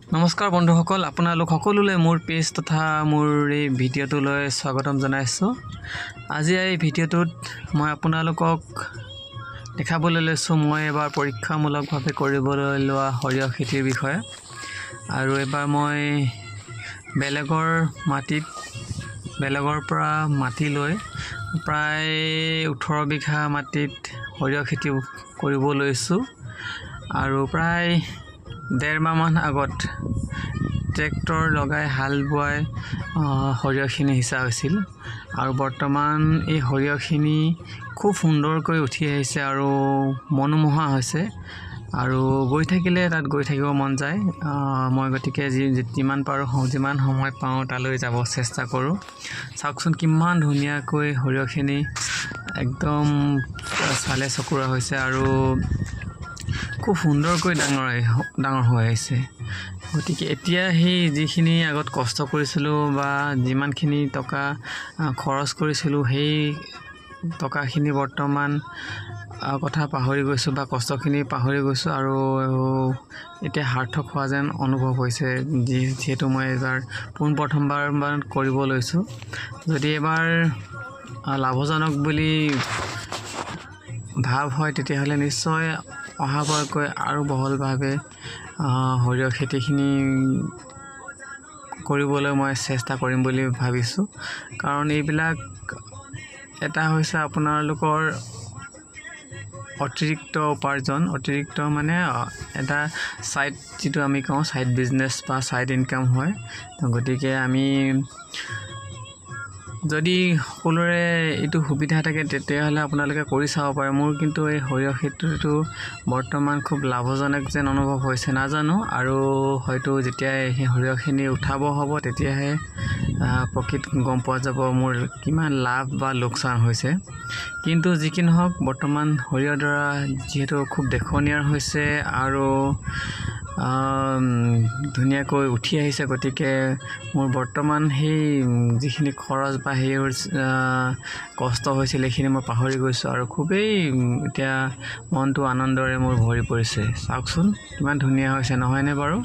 নমস্কাৰ বন্ধুসকল, আপোনালোক সকলোলৈ মোৰ পেজ তথা মোৰ এই ভিডিঅ'টোলৈ স্বাগতম জনাইছোঁ। আজি এই ভিডিঅ'টোত মই আপোনালোকক দেখাবলৈ লৈছোঁ মই এবাৰ পৰীক্ষামূলকভাৱে কৰিবলৈ লোৱা সৰিয়হ খেতিৰ বিষয়ে। আৰু এবাৰ মই বেলেগৰ পৰা মাটি লৈ প্ৰায় 18 বিঘা মাটিত সৰিয়হ খেতি কৰিব লৈছোঁ। আৰু প্ৰায় 1.5 মাহমান আগত ট্ৰেক্টৰ লগাই হাল বোৱাই সৰিয়হখিনি সিঁচা হৈছিল। আৰু বৰ্তমান এই সৰিয়হখিনি খুব সুন্দৰকৈ উঠি আহিছে আৰু মনোমোহা হৈছে আৰু গৈ থাকিলে তাত গৈ থাকিব মন যায়। মই গতিকে যিমান পাৰোঁ যিমান সময় পাওঁ তালৈ যাব চেষ্টা কৰোঁ। চাওকচোন কিমান ধুনীয়াকৈ সৰিয়হখিনি একদম চালে চকুৰা হৈছে আৰু খুব সুন্দৰকৈ ডাঙৰ হৈ আহিছে। গতিকে এতিয়া সেই যিখিনি আগত কষ্ট কৰিছিলোঁ বা যিমানখিনি টকা খৰচ কৰিছিলোঁ সেই টকাখিনি বৰ্তমান কথা পাহৰি গৈছোঁ বা কষ্টখিনি পাহৰি গৈছোঁ আৰু এতিয়া সাৰ্থক হোৱা যেন অনুভৱ হৈছে। যিহেতু মই এইবাৰ প্ৰথমবাৰ কৰিব লৈছোঁ। যদি এবাৰ লাভজনক বুলি ভাৱ হয় তেতিয়াহ'লে নিশ্চয় অহাবাৰকৈ আৰু বহলভাৱে সৰিয়হ খেতিখিনি কৰিবলৈ মই চেষ্টা কৰিম বুলি ভাবিছোঁ। কাৰণ এইবিলাক এটা হৈছে আপোনালোকৰ অতিৰিক্ত উপাৰ্জন, অতিৰিক্ত মানে এটা ছাইড যিটো আমি কওঁ ছাইড বিজনেছ বা ছাইড ইনকাম হয়। গতিকে আমি যদি সকলোৰে এইটো সুবিধা থাকে তেতিয়াহ'লে আপোনালোকে কৰি চাব পাৰে। মোৰ কিন্তু এই সৰিয়হ খেতিটো বৰ্তমান খুব লাভজনক যেন অনুভৱ হৈছে, নাজানো। আৰু হয়তো যেতিয়া সেই সৰিয়হখিনি উঠাব হ'ব তেতিয়াহে প্ৰকৃত গম পোৱা যাব মোৰ কিমান লাভ বা লোকচান হৈছে। কিন্তু যি কি নহওক বৰ্তমান সৰিয়হডৰা যিহেতু খুব দেখনীয়াৰ হৈছে আৰু ধুনীয়াকৈ উঠি আহিছে, গতিকে মোৰ বৰ্তমান সেই যিখিনি খৰচ বা সেই কষ্ট হৈছিল সেইখিনি মই পাহৰি গৈছোঁ আৰু খুবেই এতিয়া মনটো আনন্দৰে মোৰ ভৰি পৰিছে। চাওকচোন কিমান ধুনীয়া হৈছে নহয়নে বাৰু?